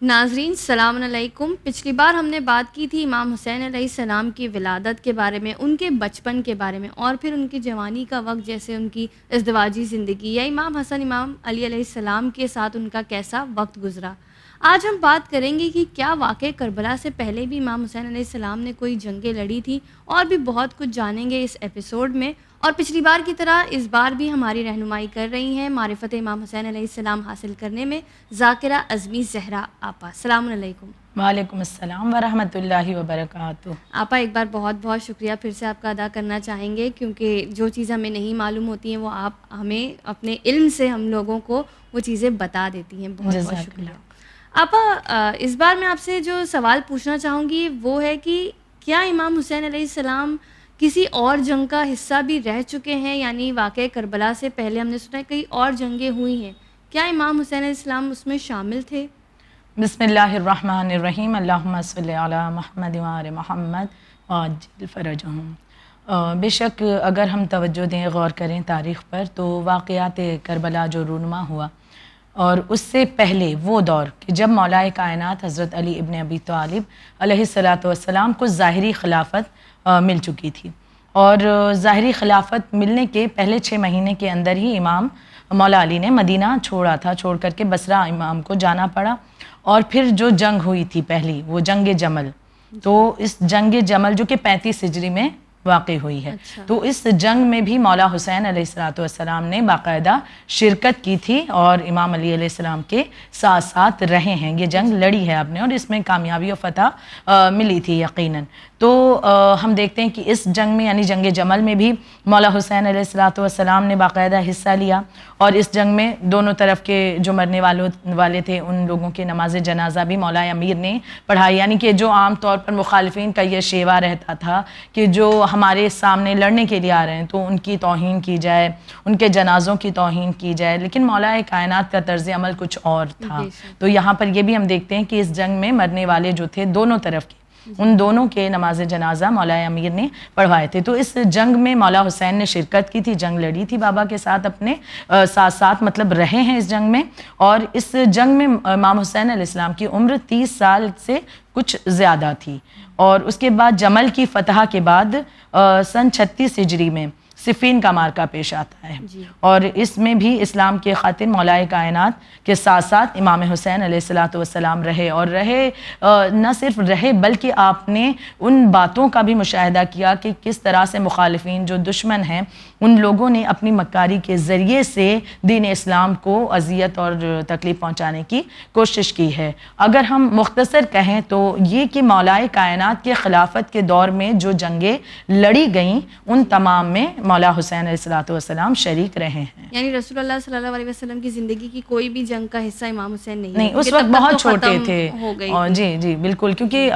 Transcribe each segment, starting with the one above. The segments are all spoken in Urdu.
ناظرین السلام علیکم. پچھلی بار ہم نے بات کی تھی امام حسین علیہ السلام کی ولادت کے بارے میں، ان کے بچپن کے بارے میں، اور پھر ان کی جوانی کا وقت، جیسے ان کی ازدواجی زندگی یا امام حسن امام علی علیہ السلام کے ساتھ ان کا کیسا وقت گزرا. آج ہم بات کریں گے کہ کیا واقع کربلا سے پہلے بھی امام حسین علیہ السلام نے کوئی جنگیں لڑی تھیں، اور بھی بہت کچھ جانیں گے اس ایپیسوڈ میں. اور پچھلی بار کی طرح اس بار بھی ہماری رہنمائی کر رہی ہیں معرفت امام حسین علیہ السلام حاصل کرنے میں ذاکرہ عظمی زہرا آپا. السلام علیکم. وعلیکم السلام ورحمۃ اللہ وبرکاتہ. آپا ایک بار بہت بہت شکریہ پھر سے آپ کا ادا کرنا چاہیں گے، کیونکہ جو چیزیں ہمیں نہیں معلوم ہوتی ہیں وہ آپ ہمیں اپنے علم سے ہم لوگوں کو وہ چیزیں بتا دیتی ہیں. بہت بہت شکریہ. آپا اس بار میں آپ سے جو سوال پوچھنا چاہوں گی وہ ہے کہ کیا امام حسین علیہ السلام کسی اور جنگ کا حصہ بھی رہ چکے ہیں؟ یعنی واقع کربلا سے پہلے ہم نے سنا ہے کئی اور جنگیں ہوئی ہیں، کیا امام حسین علیہ السلام اس میں شامل تھے؟ بسم اللہ الرحمن الرحیم. اللہم صلی علی محمد وآل محمد وعجل فرجہم. بے شک اگر ہم توجہ دیں، غور کریں تاریخ پر، تو واقعات کربلا جو رونما ہوا اور اس سے پہلے وہ دور کہ جب مولا کائنات حضرت علی ابن ابی طالب علیہ السلام کو ظاہری خلافت مل چکی تھی، اور ظاہری خلافت ملنے کے پہلے 6 مہینے کے اندر ہی امام مولا علی نے مدینہ چھوڑا تھا، چھوڑ کر کے بصرہ امام کو جانا پڑا. اور پھر جو جنگ ہوئی تھی پہلی، وہ جنگ جمل، تو اس جنگ جمل جو کہ 35 ہجری میں واقع ہوئی ہے، تو اس جنگ میں بھی مولا حسین علیہ السلام نے باقاعدہ شرکت کی تھی اور امام علی علیہ السلام کے ساتھ ساتھ رہے ہیں. یہ جنگ لڑی ہے آپ نے، اور اس میں کامیابی و فتح ملی تھی یقیناً. تو ہم دیکھتے ہیں کہ اس جنگ میں یعنی جنگ جمل میں بھی مولا حسین علیہ السلام نے باقاعدہ حصہ لیا، اور اس جنگ میں دونوں طرف کے جو مرنے والے تھے ان لوگوں کے نماز جنازہ بھی مولا امیر نے پڑھائی. یعنی کہ جو عام طور پر مخالفین کا یہ شیوا رہتا تھا کہ جو ہمارے سامنے لڑنے کے لیے آ رہے ہیں تو ان کی توہین کی جائے، ان کے جنازوں کی توہین کی جائے، لیکن مولا کائنات کا طرز عمل کچھ اور تھا. تو یہاں پر یہ بھی ہم دیکھتے ہیں کہ اس جنگ میں مرنے والے جو تھے دونوں طرف کے، ان دونوں کے نماز جنازہ مولا امیر نے پڑھوائے تھے. تو اس جنگ میں مولا حسین نے شرکت کی تھی، جنگ لڑی تھی بابا کے ساتھ، اپنے ساتھ ساتھ مطلب رہے ہیں اس جنگ میں. اور اس جنگ میں امام حسین علیہ السلام کی عمر 30 سال سے کچھ زیادہ تھی. اور اس کے بعد جمل کی فتح کے بعد سن 36 ہجری میں صفین کا مارکہ پیش آتا ہے، اور اس میں بھی اسلام کے خاطر مولا کائنات کے ساتھ ساتھ امام حسین علیہ السلام رہے. اور رہے نہ صرف رہے بلکہ آپ نے ان باتوں کا بھی مشاہدہ کیا کہ کس طرح سے مخالفین جو دشمن ہیں ان لوگوں نے اپنی مکاری کے ذریعے سے دین اسلام کو اذیت اور تکلیف پہنچانے کی کوشش کی ہے. اگر ہم مختصر کہیں تو یہ کہ مولا کائنات کے خلافت کے دور میں جو جنگیں لڑی گئیں ان تمام میں مولا حسین علیہ السلام شریک رہے ہیں. یعنی رسول اللہ صلی اللہ علیہ وسلم کی زندگی کی کوئی بھی جنگ کا حصہ امام حسین نہیں، اس وقت بہت چھوٹے تھے. جی بالکل، کیونکہ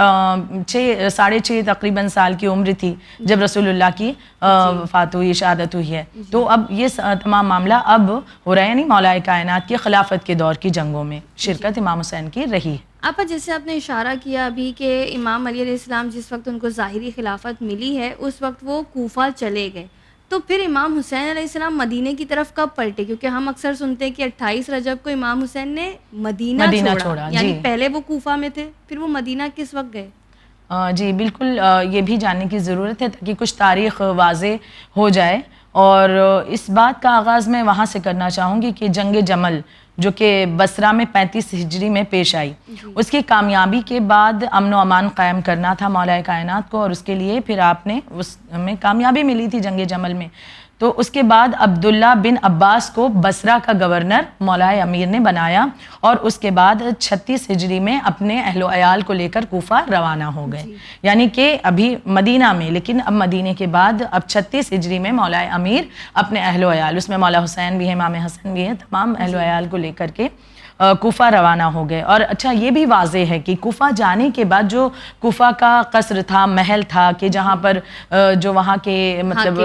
6.5 تقریباً سال کی عمر تھی جب رسول اللہ کی وفات ہوئی، شہادت ہوئی ہے. تو اب یہ تمام معاملہ اب ہو رہا ہے، یعنی مولا کائنات کی خلافت کے دور کی جنگوں میں شرکت امام حسین کی رہی. آپا جیسے آپ نے اشارہ کیا ابھی کہ امام علی علیہ السلام جس وقت ان کو ظاہری خلافت ملی ہے اس وقت وہ کوفہ چلے گئے، تو پھر امام حسین علیہ السلام مدینے کی طرف کب پلٹے؟ کیونکہ ہم اکثر سنتے ہیں کہ 28 رجب کو امام حسین نے مدینہ چھوڑا. یعنی پہلے وہ کوفہ میں تھے، پھر وہ مدینہ کس وقت گئے؟ جی بالکل، یہ بھی جاننے کی ضرورت ہے تاکہ کچھ تاریخ واضح ہو جائے. اور اس بات کا آغاز میں وہاں سے کرنا چاہوں گی کہ جنگ جمل جو کہ بصرہ میں 35 ہجری میں پیش آئی، اس کی کامیابی کے بعد امن و امان قائم کرنا تھا مولا کائنات کو، اور اس کے لیے پھر آپ نے اس میں کامیابی ملی تھی جنگ جمل میں. تو اس کے بعد عبداللہ بن عباس کو بصرہ کا گورنر مولا امیر نے بنایا، اور اس کے بعد 36 ہجری میں اپنے اہل و عیال کو لے کر کوفہ روانہ ہو گئے. یعنی کہ ابھی مدینہ میں، لیکن اب مدینے کے بعد اب 36 ہجری میں مولا امیر اپنے اہل و عیال، اس میں مولا حسین بھی ہے، امام حسن بھی ہے، تمام اہل و عیال کو لے کر کے کوفہ روانہ ہو گئے. اور اچھا یہ بھی واضح ہے کہ کوفہ جانے کے بعد جو کوفہ کا قصر تھا، محل تھا، کہ جہاں پر جو وہاں کے مطلب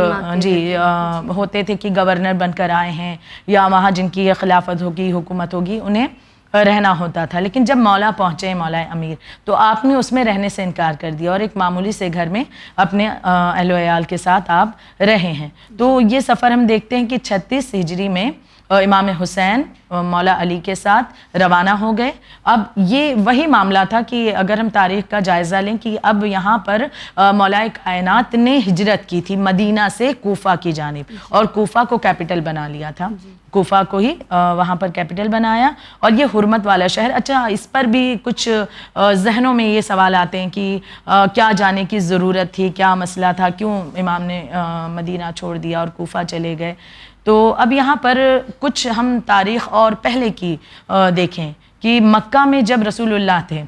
ہوتے تھے کہ گورنر بن کر آئے ہیں یا وہاں جن کی خلافت ہوگی، حکومت ہوگی، انہیں رہنا ہوتا تھا، لیکن جب مولا پہنچے مولا امیر تو آپ نے اس میں رہنے سے انکار کر دیا اور ایک معمولی سے گھر میں اپنے اہل و عیال کے ساتھ آپ رہے ہیں۔ تو یہ سفر ہم دیکھتے ہیں کہ 36 ہجری میں امام حسین مولا علی کے ساتھ روانہ ہو گئے۔ اب یہ وہی معاملہ تھا کہ اگر ہم تاریخ کا جائزہ لیں کہ اب یہاں پر مولا کائنات نے ہجرت کی تھی مدینہ سے کوفہ کی جانب، اور کوفہ کو کیپٹل بنا لیا تھا، کوفہ کو ہی وہاں پر کیپٹل بنایا، اور یہ حرمت والا شہر۔ اچھا، اس پر بھی کچھ ذہنوں میں یہ سوال آتے ہیں کہ کیا جانے کی ضرورت تھی، کیا مسئلہ تھا، کیوں امام نے مدینہ چھوڑ دیا اور کوفہ چلے گئے؟ تو اب یہاں پر کچھ ہم تاریخ اور پہلے کی دیکھیں کہ مکہ میں جب رسول اللہ تھے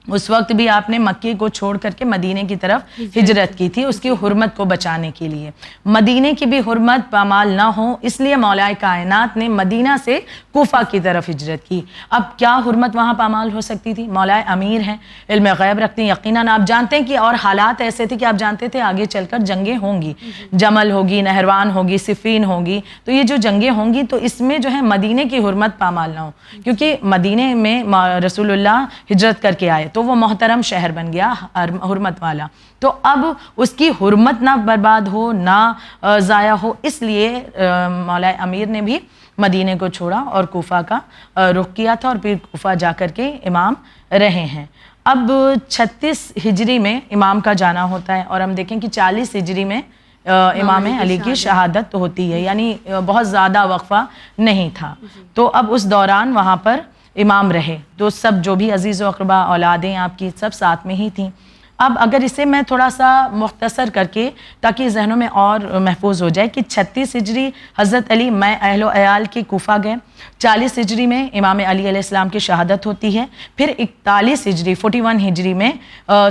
اس وقت بھی آپ نے مکے کو چھوڑ کر کے مدینے کی طرف ہجرت کی تھی، اس کی حرمت کو بچانے کے لیے۔ مدینے کی بھی حرمت پامال نہ ہو اس لیے مولا کائنات نے مدینہ سے کوفہ کی طرف ہجرت کی۔ اب کیا حرمت وہاں پامال ہو سکتی تھی؟ مولا امیر ہیں، علم غیب رکھتے ہیں، یقیناً آپ جانتے ہیں کہ اور حالات ایسے تھے کہ آپ جانتے تھے آگے چل کر جنگیں ہوں گی، جمل ہوگی، نہروان ہوگی، صفین ہوگی، تو یہ جو جنگیں ہوں گی تو اس میں جو ہے مدینے کی حرمت پامال نہ ہو، کیونکہ مدینے میں رسول اللہ ہجرت کر کے آئے تو وہ محترم شہر بن گیا حرمت والا، تو اب اس کی حرمت نہ برباد ہو نہ ضائع ہو، اس لیے مولا امیر نے بھی مدینے کو چھوڑا اور کوفہ کا رخ کیا تھا، اور پھر کوفہ جا کر کے امام رہے ہیں۔ اب 36 ہجری میں امام کا جانا ہوتا ہے، اور ہم دیکھیں کہ 40 ہجری میں امام علی کی شہادت ہوتی ہے، یعنی بہت زیادہ وقفہ نہیں تھا۔ تو اب اس دوران وہاں پر امام رہے، تو سب جو بھی عزیز و اقربا اولادیں آپ کی سب ساتھ میں ہی تھیں۔ اب اگر اسے میں تھوڑا سا مختصر کر کے تاکہ ذہنوں میں اور محفوظ ہو جائے کہ 36 ہجری حضرت علی میں اہل و عیال کے کوفہ گئے، 40 ہجری میں امام علی علیہ السلام کی شہادت ہوتی ہے، پھر 41 ہجری 41 ہجری میں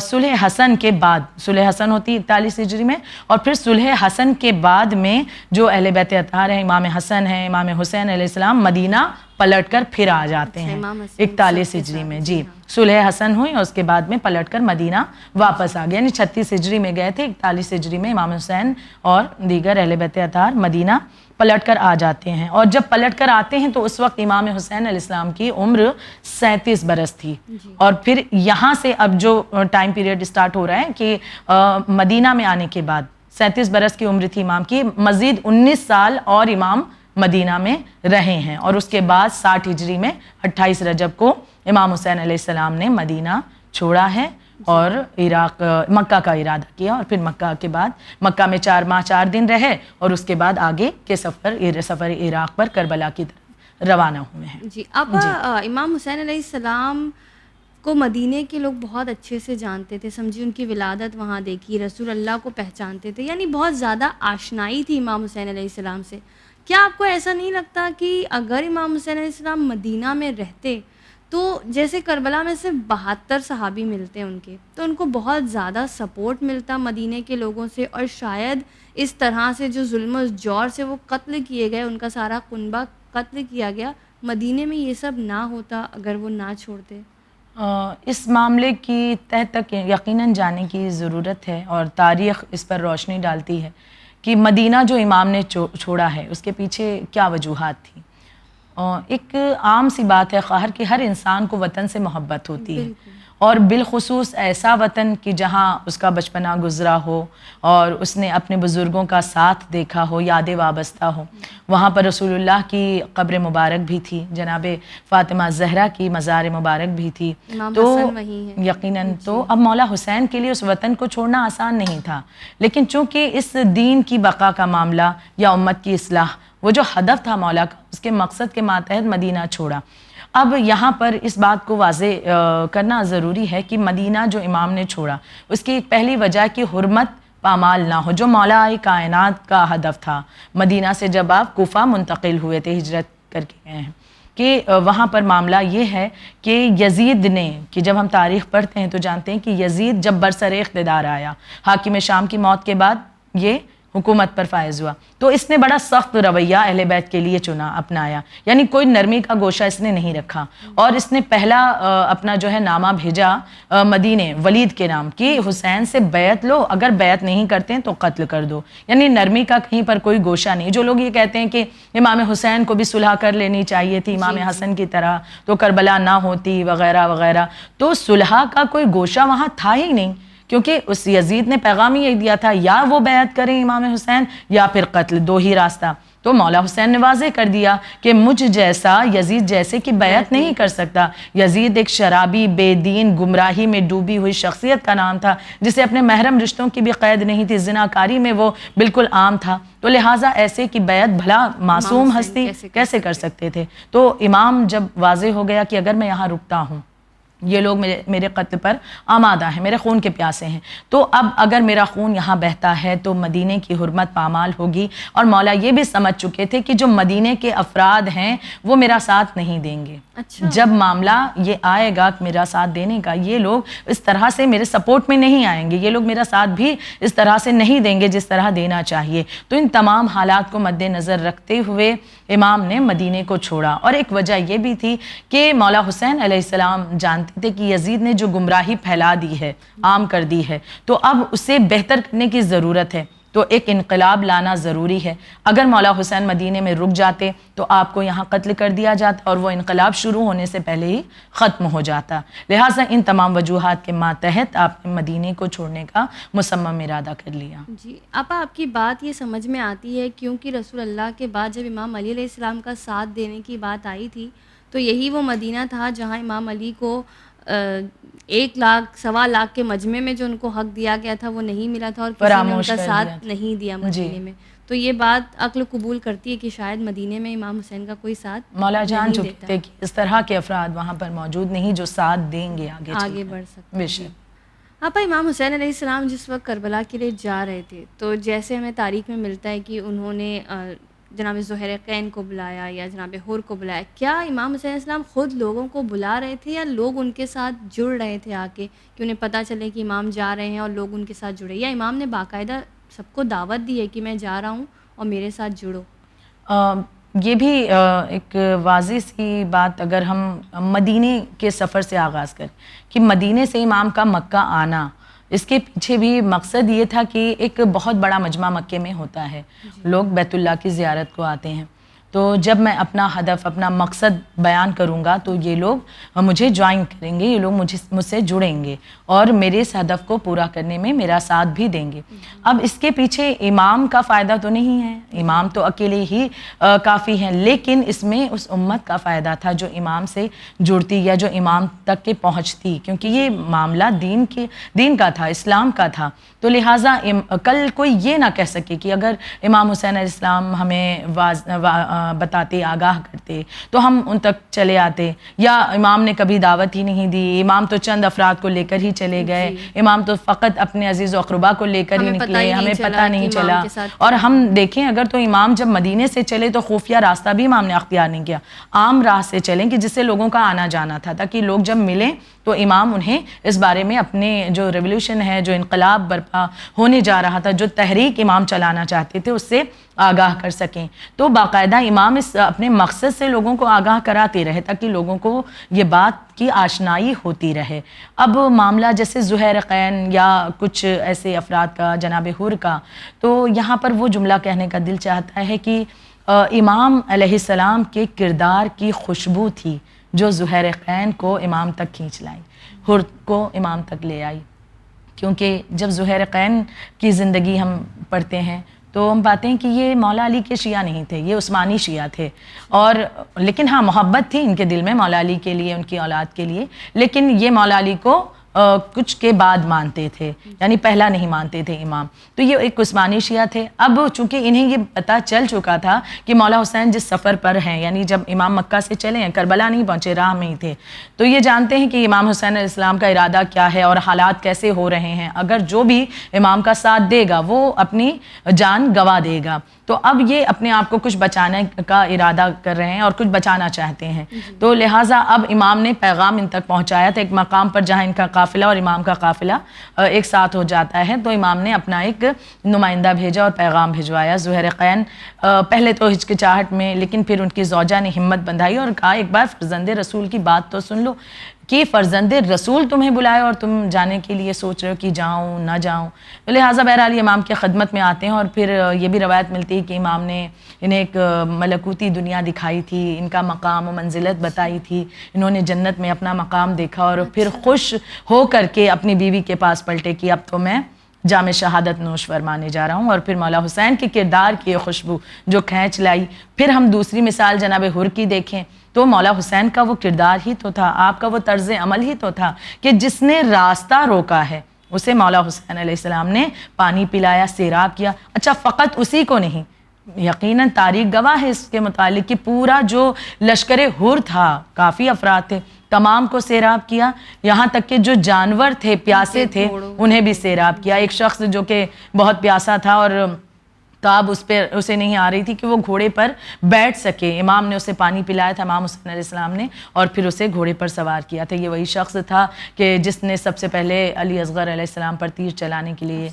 صلح حسن کے بعد صلح حسن ہوتی ہے 41 ہجری میں، اور پھر صلح حسن کے بعد میں جو اہل بیت اطہار ہیں، امام حسن ہیں، امام حسین علیہ السلام مدینہ پلٹ کر پھر آ جاتے ہیں 41 ہجری میں، جی صلح حسن ہوئی اور اس کے بعد میں پلٹ کر مدینہ واپس آ گیا، یعنی 36 ہجری میں گئے تھے، 41 ہجری میں امام حسین اور دیگر اہل بیت اطہار مدینہ پلٹ کر آ جاتے ہیں۔ اور جب پلٹ کر آتے ہیں تو اس وقت امام حسین علیہ السلام کی عمر 37 برس تھی، اور پھر یہاں سے اب جو ٹائم پیریڈ اسٹارٹ ہو رہا ہے کہ مدینہ میں آنے کے بعد 37 برس کی عمر تھی امام کی، مزید 19 سال اور امام مدینہ میں رہے ہیں، اور اس کے بعد 60 ہجری میں 28 رجب کو امام حسین علیہ السلام نے مدینہ چھوڑا ہے اور عراق مکہ کا ارادہ کیا، اور پھر مکہ کے بعد مکہ میں 4 ماہ 4 دن رہے، اور اس کے بعد آگے کے سفر عراق پر کربلا کی طرف روانہ ہوئے ہیں۔ جی، اب امام حسین علیہ السلام کو مدینے کے لوگ بہت اچھے سے جانتے تھے، سمجھی ان کی ولادت وہاں دیکھی، رسول اللہ کو پہچانتے تھے، یعنی بہت زیادہ آشنائی تھی امام حسین علیہ السلام سے۔ کیا آپ کو ایسا نہیں لگتا کہ اگر امام حسین علیہ السلام مدینہ میں رہتے تو جیسے کربلا میں سے 72 صحابی ملتے ہیں ان کے، تو ان کو بہت زیادہ سپورٹ ملتا مدینے کے لوگوں سے، اور شاید اس طرح سے جو ظلم و جور سے وہ قتل کیے گئے، ان کا سارا کنبہ قتل کیا گیا، مدینے میں یہ سب نہ ہوتا اگر وہ نہ چھوڑتے؟ اس معاملے کی تہ تک یقیناً جانے کی ضرورت ہے، اور تاریخ اس پر روشنی ڈالتی ہے کہ مدینہ جو امام نے چھوڑا ہے اس کے پیچھے کیا وجوہات تھیں۔ ایک عام سی بات ہے خواہر کہ ہر انسان کو وطن سے محبت ہوتی ہے، اور بالخصوص ایسا وطن کہ جہاں اس کا بچپنا گزرا ہو اور اس نے اپنے بزرگوں کا ساتھ دیکھا ہو، یادیں وابستہ ہو۔ وہاں پر رسول اللہ کی قبر مبارک بھی تھی، جناب فاطمہ زہرا کی مزار مبارک بھی تھی، تو یقیناً تو اب مولا حسین کے لیے اس وطن کو چھوڑنا آسان نہیں تھا، لیکن چونکہ اس دین کی بقا کا معاملہ یا امت کی اصلاح وہ جو ہدف تھا مولا کا، اس کے مقصد کے ماتحت مدینہ چھوڑا۔ اب یہاں پر اس بات کو واضح کرنا ضروری ہے کہ مدینہ جو امام نے چھوڑا اس کی ایک پہلی وجہ کہ حرمت پامال نہ ہو، جو مولا کائنات کا ہدف تھا۔ مدینہ سے جب آپ کوفہ منتقل ہوئے تھے، ہجرت کر کے گئے ہیں، کہ وہاں پر معاملہ یہ ہے کہ یزید نے، کہ جب ہم تاریخ پڑھتے ہیں تو جانتے ہیں کہ یزید جب برسر اقتدار آیا، حاکم شام کی موت کے بعد یہ حکومت پر فائز ہوا تو اس نے بڑا سخت رویہ اہل بیت کے لیے اپنایا، یعنی کوئی نرمی کا گوشہ اس نے نہیں رکھا، اور اس نے پہلا اپنا جو ہے نامہ بھیجا مدینے ولید کے نام کی، حسین سے بیعت لو، اگر بیعت نہیں کرتے ہیں تو قتل کر دو، یعنی نرمی کا کہیں پر کوئی گوشہ نہیں۔ جو لوگ یہ کہتے ہیں کہ امام حسین کو بھی صلح کر لینی چاہیے تھی امام حسن کی طرح تو کربلا نہ ہوتی وغیرہ وغیرہ، تو صلح کا کوئی گوشہ وہاں تھا ہی نہیں، کیونکہ اس یزید نے پیغام ہی دیا تھا یا وہ بیعت کریں امام حسین یا پھر قتل، دو ہی راستہ۔ تو مولا حسین نے واضح کر دیا کہ مجھ جیسا یزید جیسے کی بیعت نہیں کر سکتا۔ یزید ایک شرابی، بے دین، گمراہی میں ڈوبی ہوئی شخصیت کا نام تھا جسے اپنے محرم رشتوں کی بھی قید نہیں تھی، زناکاری میں وہ بالکل عام تھا، تو لہٰذا ایسے کی بیعت بھلا معصوم ہستی کیسے کر سکتے تھے؟ تو امام جب واضح ہو گیا کہ اگر میں یہاں رکتا ہوں یہ لوگ میرے قتل پر آمادہ ہیں، میرے خون کے پیاسے ہیں، تو اب اگر میرا خون یہاں بہتا ہے تو مدینے کی حرمت پامال ہوگی، اور مولا یہ بھی سمجھ چکے تھے کہ جو مدینے کے افراد ہیں وہ میرا ساتھ نہیں دیں گے۔ جب معاملہ یہ آئے گا میرا ساتھ دینے کا، یہ لوگ اس طرح سے میرے سپورٹ میں نہیں آئیں گے، یہ لوگ میرا ساتھ بھی اس طرح سے نہیں دیں گے جس طرح دینا چاہیے۔ تو ان تمام حالات کو مد نظر رکھتے ہوئے امام نے مدینے کو چھوڑا، اور ایک وجہ یہ بھی تھی کہ مولا حسین علیہ السلام جانتے تھے کہ یزید نے جو گمراہی پھیلا دی ہے، عام کر دی ہے، تو اب اسے بہتر کرنے کی ضرورت ہے، تو ایک انقلاب لانا ضروری ہے۔ اگر مولا حسین مدینے میں رک جاتے تو آپ کو یہاں قتل کر دیا جاتا اور وہ انقلاب شروع ہونے سے پہلے ہی ختم ہو جاتا، لہٰذا ان تمام وجوہات کے ماتحت آپ نے مدینے کو چھوڑنے کا مصمم ارادہ کر لیا۔ جی آپا، آپ کی بات یہ سمجھ میں آتی ہے کیونکہ رسول اللہ کے بعد جب امام علی علیہ السلام کا ساتھ دینے کی بات آئی تھی تو یہی وہ مدینہ تھا جہاں امام علی کو 1 لاکھ 1.25 لاکھ کے مجمع میں جو ان کو حق دیا گیا تھا وہ نہیں ملا تھا، اور کسی نے ان کا ساتھ نہیں دیا مدینے میں، تو یہ بات عقل قبول کرتی ہے کہ شاید مدینے میں امام حسین کا کوئی ساتھ مولا جان چکے تھے کہ اس طرح کے افراد وہاں پر موجود نہیں جو ساتھ دیں گے آگے بڑھ سکتے۔ آپا، امام حسین علیہ السلام جس وقت کربلا کے لیے جا رہے تھے تو جیسے ہمیں تاریخ میں ملتا ہے کہ انہوں نے جناب زہرقین کو بلایا یا جناب حر کو بلایا، کیا امام حسین علیہ السلام خود لوگوں کو بلا رہے تھے یا لوگ ان کے ساتھ جڑ رہے تھے آ کے کہ انہیں پتہ چلے کہ امام جا رہے ہیں اور لوگ ان کے ساتھ جڑے، یا امام نے باقاعدہ سب کو دعوت دی ہے کہ میں جا رہا ہوں اور میرے ساتھ جڑو؟ یہ بھی ایک واضح سی بات اگر ہم مدینے کے سفر سے آغاز کریں کہ مدینے سے امام کا مکہ آنا، اس کے پیچھے بھی مقصد یہ تھا کہ ایک بہت بڑا مجمع مکے میں ہوتا ہے، لوگ بیت اللہ کی زیارت کو آتے ہیں، تو جب میں اپنا ہدف اپنا مقصد بیان کروں گا تو یہ لوگ مجھے جوائن کریں گے، یہ لوگ مجھ سے جڑیں گے اور میرے اس ہدف کو پورا کرنے میں میرا ساتھ بھی دیں گے۔ اب اس کے پیچھے امام کا فائدہ تو نہیں ہے، امام تو اکیلے ہی کافی ہیں، لیکن اس میں اس امت کا فائدہ تھا جو امام سے جڑتی یا جو امام تک کے پہنچتی، کیونکہ یہ معاملہ دین کا تھا، اسلام کا تھا، تو لہٰذا کل کوئی یہ نہ کہہ سکے کہ اگر امام حسین علیہ السلام ہمیں بتاتے آگاہ کرتے تو ہم ان تک چلے آتے، یا امام نے کبھی دعوت ہی نہیں دی، امام تو چند افراد کو لے کر ہی چلے گئے، امام تو فقط اپنے عزیز و اقربا کو لے کر ہی نکلے، ہمیں پتہ نہیں چلا۔ اور ہم دیکھیں اگر تو امام جب مدینے سے چلے تو خفیہ راستہ بھی امام نے اختیار نہیں کیا، عام راہ سے چلیں کہ جس سے لوگوں کا آنا جانا تھا، تاکہ لوگ جب ملیں تو امام انہیں اس بارے میں اپنے جو ریولیوشن ہے، جو انقلاب برپا ہونے جا رہا تھا، جو تحریک امام چلانا چاہتے تھے، اس سے آگاہ کر سکیں۔ تو باقاعدہ امام اس اپنے مقصد سے لوگوں کو آگاہ کراتے رہے تاکہ لوگوں کو یہ بات کی آشنائی ہوتی رہے۔ اب معاملہ جیسے زہرقین یا کچھ ایسے افراد کا، جناب حر کا، تو یہاں پر وہ جملہ کہنے کا دل چاہتا ہے کہ امام علیہ السلام کے کردار کی خوشبو تھی جو زہرقین کو امام تک کھینچ لائی، حر کو امام تک لے آئی، کیونکہ جب زہرقین کی زندگی ہم پڑھتے ہیں تو ہم پاتے ہیں کہ یہ مولا علی کے شیعہ نہیں تھے، یہ عثمانی شیعہ تھے، اور لیکن ہاں محبت تھی ان کے دل میں مولا علی کے لیے، ان کی اولاد کے لیے، لیکن یہ مولا علی کو کچھ کے بعد مانتے تھے، یعنی پہلا نہیں مانتے تھے امام، تو یہ ایک عثمانی شیعہ تھے۔ اب چونکہ انہیں یہ پتہ چل چکا تھا کہ مولا حسین جس سفر پر ہیں، یعنی جب امام مکہ سے چلے ہیں، کربلا نہیں پہنچے، راہ میں ہی تھے، تو یہ جانتے ہیں کہ امام حسین علیہ السلام کا ارادہ کیا ہے اور حالات کیسے ہو رہے ہیں، اگر جو بھی امام کا ساتھ دے گا وہ اپنی جان گنوا دے گا، تو اب یہ اپنے آپ کو کچھ بچانے کا ارادہ کر رہے ہیں اور کچھ بچانا چاہتے ہیں، تو لہٰذا اب امام نے پیغام ان تک پہنچایا تھا ایک مقام پر جہاں ان کا قافلہ اور امام کا قافلہ ایک ساتھ ہو جاتا ہے، تو امام نے اپنا ایک نمائندہ بھیجا اور پیغام بھجوایا زہیرقین۔ پہلے تو ہچکچاہٹ میں، لیکن پھر ان کی زوجہ نے ہمت بندھائی اور کہا ایک بار فرزند رسول کی بات تو سن لو کہ فرزند رسول تمہیں بلائے اور تم جانے کے لیے سوچ رہے ہو کہ جاؤں نہ جاؤں۔ لہٰذا بہرحال امام کے خدمت میں آتے ہیں، اور پھر یہ بھی روایت ملتی ہے کہ امام نے انہیں ایک ملکوتی دنیا دکھائی تھی، ان کا مقام و منزلت بتائی تھی، انہوں نے جنت میں اپنا مقام دیکھا اور پھر خوش ہو کر کے اپنی بیوی کے پاس پلٹے کہ اب تو میں جام شہادت نوش فرمانے جا رہا ہوں، اور پھر مولا حسین کے کردار کی یہ خوشبو جو کھینچ لائی۔ پھر ہم دوسری مثال جناب حر کی دیکھیں تو مولا حسین کا وہ کردار ہی تو تھا، آپ کا وہ طرز عمل ہی تو تھا کہ جس نے راستہ روکا ہے اسے مولا حسین علیہ السلام نے پانی پلایا، سیراب کیا۔ اچھا فقط اسی کو نہیں، یقیناً تاریخ گواہ ہے اس کے متعلق کہ پورا جو لشکر حر تھا، کافی افراد تھے، تمام کو سیراب کیا، یہاں تک کہ جو جانور تھے پیاسے تھے انہیں بھی سیراب کیا۔ ایک شخص جو کہ بہت پیاسا تھا اور تاب اسے نہیں آ رہی تھی کہ وہ گھوڑے پر بیٹھ سکے، امام نے اسے پانی پلایا تھا، امام حسین علیہ السلام نے، اور پھر اسے گھوڑے پر سوار کیا تھا۔ یہ وہی شخص تھا کہ جس نے سب سے پہلے علی اصغر علیہ السلام پر تیر چلانے کے لیے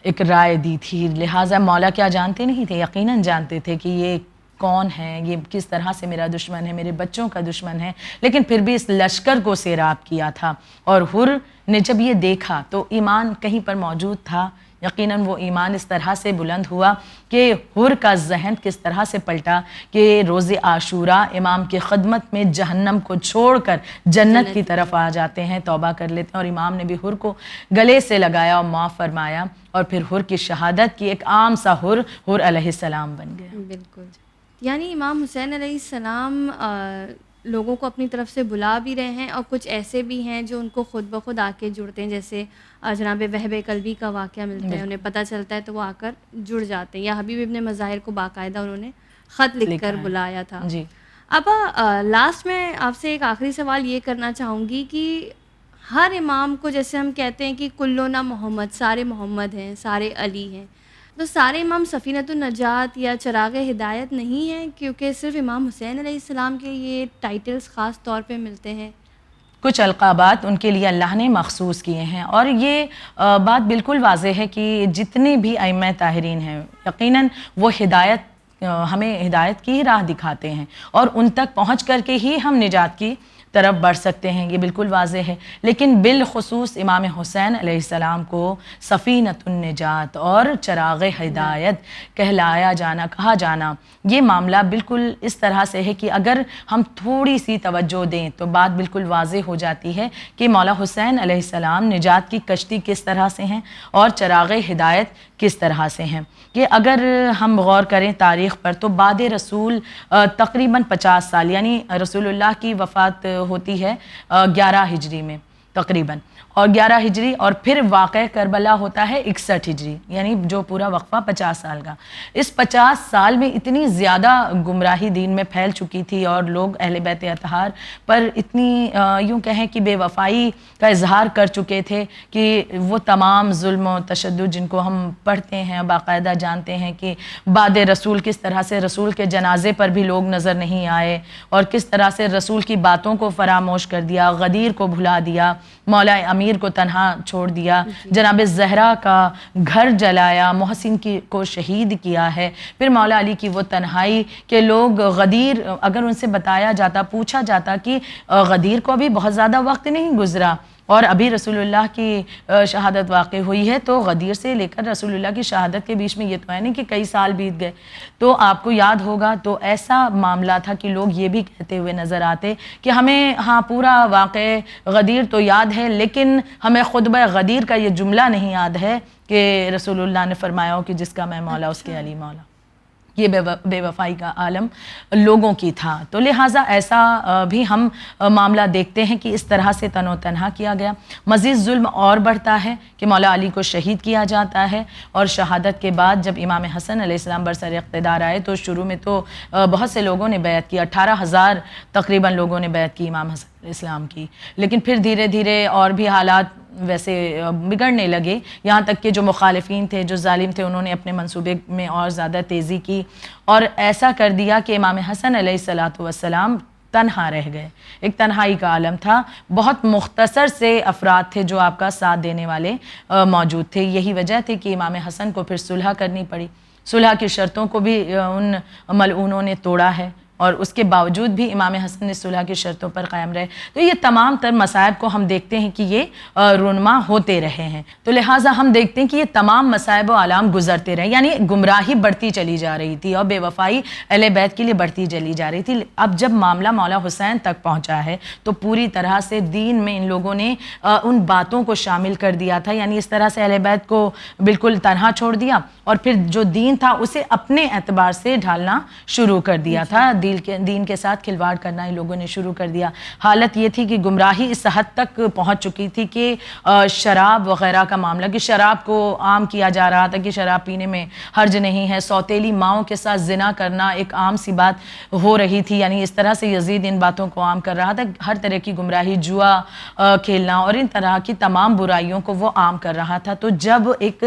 ایک رائے دی تھی۔ لہٰذا مولا کیا جانتے نہیں تھے؟ یقیناً جانتے تھے کہ یہ کون ہے، یہ کس طرح سے میرا دشمن ہے، میرے بچوں کا دشمن ہے، لیکن پھر بھی اس لشکر کو سیراب کیا تھا۔ اور حر نے جب یہ دیکھا تو ایمان کہیں پر موجود تھا، یقیناً وہ ایمان اس طرح سے بلند ہوا کہ حر کا ذہن کس طرح سے پلٹا کہ روز عاشوراء امام کی خدمت میں جہنم کو چھوڑ کر جنت کی طرف آ جاتے ہیں، توبہ کر لیتے ہیں، اور امام نے بھی حر کو گلے سے لگایا اور معاف فرمایا، اور پھر حر کی شہادت کی ایک عام سا حر علیہ السلام بن گیا۔ بالکل، یعنی امام حسین علیہ السلام لوگوں کو اپنی طرف سے بلا بھی رہے ہیں، اور کچھ ایسے بھی ہیں جو ان کو خود بخود آ کے جڑتے ہیں، جیسے جناب وہب کلبی کا واقعہ ملتا ہے، انہیں پتہ چلتا ہے تو وہ آ کر جڑ جاتے ہیں، یا حبیب ابن مظاہر کو باقاعدہ انہوں نے خط لکھ کر بلایا تھا۔ جی اب لاسٹ میں آپ سے ایک آخری سوال یہ کرنا چاہوں گی کہ ہر امام کو جیسے ہم کہتے ہیں کہ کلنا محمد، سارے محمد ہیں، سارے علی ہیں، تو سارے امام سفینۃ النجات یا چراغ ہدایت نہیں ہیں، کیونکہ صرف امام حسین علیہ السلام کے یہ ٹائٹلز خاص طور پہ ملتے ہیں؟ کچھ القابات ان کے لیے اللہ نے مخصوص کیے ہیں، اور یہ بات بالکل واضح ہے کہ جتنے بھی ائمہ طاہرین ہیں یقیناً وہ ہمیں ہدایت کی ہی راہ دکھاتے ہیں، اور ان تک پہنچ کر کے ہی ہم نجات کی طرف بڑھ سکتے ہیں، یہ بالکل واضح ہے۔ لیکن بالخصوص امام حسین علیہ السلام کو سفینۃ النجات اور چراغ ہدایت کہا جانا یہ معاملہ بالکل اس طرح سے ہے کہ اگر ہم تھوڑی سی توجہ دیں تو بات بالکل واضح ہو جاتی ہے کہ مولا حسین علیہ السلام نجات کی کشتی کس طرح سے ہیں اور چراغ ہدایت کس طرح سے ہیں۔ کہ اگر ہم غور کریں تاریخ پر تو بعد رسول تقریباً 50 سال، یعنی رسول اللہ کی وفات ہوتی ہے 11 ہجری میں تقریباً، اور 11 ہجری، اور پھر واقع کربلا ہوتا ہے 61 ہجری، یعنی جو پورا وقفہ 50 سال کا۔ اس 50 سال میں اتنی زیادہ گمراہی دین میں پھیل چکی تھی، اور لوگ اہل بیت اطہار پر اتنی یوں کہیں کہ بے وفائی کا اظہار کر چکے تھے کہ وہ تمام ظلم و تشدد جن کو ہم پڑھتے ہیں باقاعدہ جانتے ہیں کہ بعد رسول کس طرح سے رسول کے جنازے پر بھی لوگ نظر نہیں آئے، اور کس طرح سے رسول کی باتوں کو فراموش کر دیا، غدیر کو بھلا دیا، مولا امیر کو تنہا چھوڑ دیا، جناب زہرا کا گھر جلایا، محسن کو شہید کیا ہے۔ پھر مولا علی کی وہ تنہائی کہ لوگ غدیر، اگر ان سے بتایا جاتا، پوچھا جاتا کہ غدیر کو ابھی بہت زیادہ وقت نہیں گزرا اور ابھی رسول اللہ کی شہادت واقع ہوئی ہے، تو غدیر سے لے کر رسول اللہ کی شہادت کے بیچ میں یہ تو ہے نہیں کہ کئی سال بیت گئے۔ تو آپ کو یاد ہوگا تو ایسا معاملہ تھا کہ لوگ یہ بھی کہتے ہوئے نظر آتے کہ ہمیں ہاں پورا واقع غدیر تو یاد ہے، لیکن ہمیں خطبہ غدیر کا یہ جملہ نہیں یاد ہے کہ رسول اللہ نے فرمایا ہو کہ جس کا میں مولا اس کے علی مولا۔ یہ بے وفائی کا عالم لوگوں کی تھا، تو لہٰذا ایسا بھی ہم معاملہ دیکھتے ہیں کہ اس طرح سے تن و تنہا کیا گیا۔ مزید ظلم اور بڑھتا ہے کہ مولا علی کو شہید کیا جاتا ہے، اور شہادت کے بعد جب امام حسن علیہ السلام برسر اقتدار آئے تو شروع میں تو بہت سے لوگوں نے بیعت کی، 18,000 تقریباً لوگوں نے بیعت کی امام حسن علیہ السلام کی، لیکن پھر دھیرے دھیرے اور بھی حالات ویسے بگڑنے لگے، یہاں تک کہ جو مخالفین تھے، جو ظالم تھے، انہوں نے اپنے منصوبے میں اور زیادہ تیزی کی، اور ایسا کر دیا کہ امام حسن علیہ السلام تنہا رہ گئے، ایک تنہائی کا عالم تھا، بہت مختصر سے افراد تھے جو آپ کا ساتھ دینے والے موجود تھے. یہی وجہ تھی کہ امام حسن کو پھر صلح کرنی پڑی. صلح کی شرطوں کو بھی ان ملعونوں نے توڑا ہے، اور اس کے باوجود بھی امام حسن نے صلح کی شرطوں پر قائم رہے. تو یہ تمام تر مصائب کو ہم دیکھتے ہیں کہ یہ رونما ہوتے رہے ہیں. تو لہٰذا ہم دیکھتے ہیں کہ یہ تمام مصائب و آلام گزرتے رہے، یعنی گمراہی بڑھتی چلی جا رہی تھی اور بے وفائی اہل بیت کے لیے بڑھتی چلی جا رہی تھی. اب جب معاملہ مولا حسین تک پہنچا ہے تو پوری طرح سے دین میں ان لوگوں نے ان باتوں کو شامل کر دیا تھا، یعنی اس طرح سے اہل بیت کو بالکل تنہا چھوڑ دیا، اور پھر جو دین تھا اسے اپنے اعتبار سے ڈھالنا شروع کر دیا تھا. دین کے ساتھ کھلواڑ کرنا ان لوگوں نے شروع کر دیا. حالت یہ تھی کہ گمراہی اس حد تک پہنچ چکی تھی کہ شراب وغیرہ کا معاملہ، کہ شراب کو عام کیا جا رہا تھا کہ شراب پینے میں حرج نہیں ہے. سوتیلی ماؤں کے ساتھ زنا کرنا ایک عام سی بات ہو رہی تھی، یعنی اس طرح سے یزید ان باتوں کو عام کر رہا تھا. ہر طرح کی گمراہی، جوا کھیلنا اور ان طرح کی تمام برائیوں کو وہ عام کر رہا تھا. تو جب ایک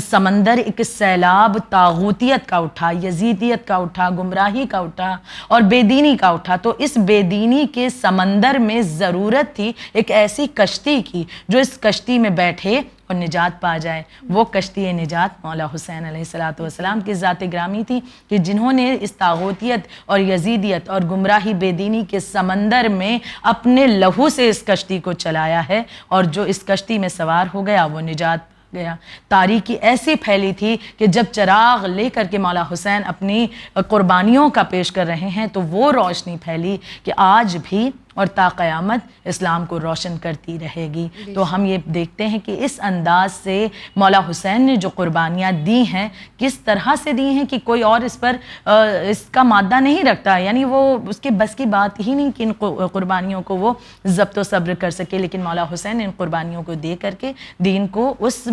سمندر، ایک سیلاب طاغوتیت کا اٹھا، یزیدیت کا اٹھا، گمراہی کا اٹھا اور بے دینی کا اٹھا، تو اس بے دینی کے سمندر میں ضرورت تھی ایک ایسی کشتی کی جو اس کشتی میں بیٹھے اور نجات پا جائے. وہ کشتی نجات مولا حسین علیہ السلام کی ذات گرامی تھی کہ جنہوں نے اس طاغوتیت اور یزیدیت اور گمراہی بے دینی کے سمندر میں اپنے لہو سے اس کشتی کو چلایا ہے، اور جو اس کشتی میں سوار ہو گیا وہ نجات پا گیا. تاریکی ایسی پھیلی تھی کہ جب چراغ لے کر کے مولا حسین اپنی قربانیوں کا پیش کر رہے ہیں تو وہ روشنی پھیلی کہ آج بھی اور تا قیامت اسلام کو روشن کرتی رہے گی. تو ہم یہ دیکھتے ہیں کہ اس انداز سے مولا حسین نے جو قربانیاں دی ہیں، کس طرح سے دی ہیں کہ کوئی اور اس پر اس کا مادہ نہیں رکھتا، یعنی وہ اس کے بس کی بات ہی نہیں کہ ان قربانیوں کو وہ ضبط و صبر کر سکے. لیکن مولا حسین نے ان قربانیوں کو دے کر کے دین کو اس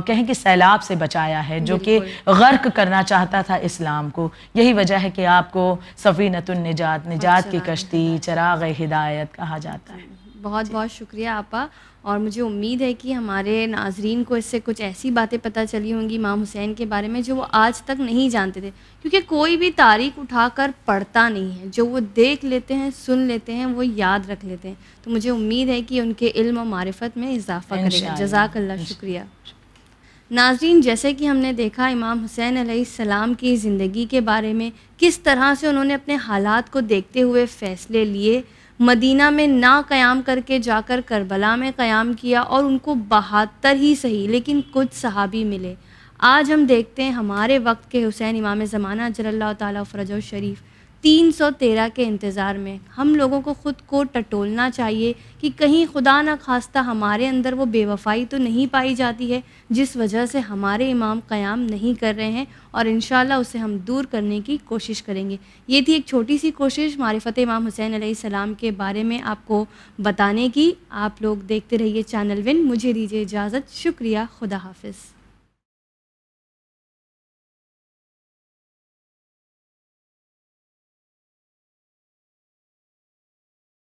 کہیں کہ سیلاب سے بچایا ہے جو کہ غرق کرنا چاہتا تھا اسلام کو. یہی وجہ ہے کہ آپ کو سفینۃ النجات، نجات کی کشتی، چراغ ہدایت کہا جاتا ہے. بہت بہت شکریہ آپا. اور مجھے امید ہے کہ ہمارے ناظرین کو اس سے کچھ ایسی باتیں پتہ چلی ہوں گی امام حسین کے بارے میں جو وہ آج تک نہیں جانتے تھے، کیونکہ کوئی بھی تاریخ اٹھا کر پڑھتا نہیں ہے، جو وہ دیکھ لیتے ہیں، سن لیتے ہیں، وہ یاد رکھ لیتے ہیں. تو مجھے امید ہے کہ ان کے علم و معرفت میں اضافہ کرے گا. جزاک اللہ. شکریہ. ناظرین، جیسے کہ ہم نے دیکھا امام حسین علیہ السلام کی زندگی کے بارے میں، کس طرح سے انہوں نے اپنے حالات کو دیکھتے ہوئے فیصلے لیے، مدینہ میں نہ قیام کر کے جا کر کربلا میں قیام کیا، اور ان کو 72 ہی صحیح لیکن کچھ صحابی ملے. آج ہم دیکھتے ہیں ہمارے وقت کے حسین امام زمانہ جل اللہ تعالیٰ فرجہ الشریف 313 کے انتظار میں. ہم لوگوں کو خود کو ٹٹولنا چاہیے کہ کہیں خدا نہ خواستہ ہمارے اندر وہ بے وفائی تو نہیں پائی جاتی ہے جس وجہ سے ہمارے امام قیام نہیں کر رہے ہیں، اور انشاءاللہ اسے ہم دور کرنے کی کوشش کریں گے. یہ تھی ایک چھوٹی سی کوشش معرفت امام حسین علیہ السلام کے بارے میں آپ کو بتانے کی. آپ لوگ دیکھتے رہیے چینل ون. مجھے دیجیے اجازت. شکریہ. خدا حافظ.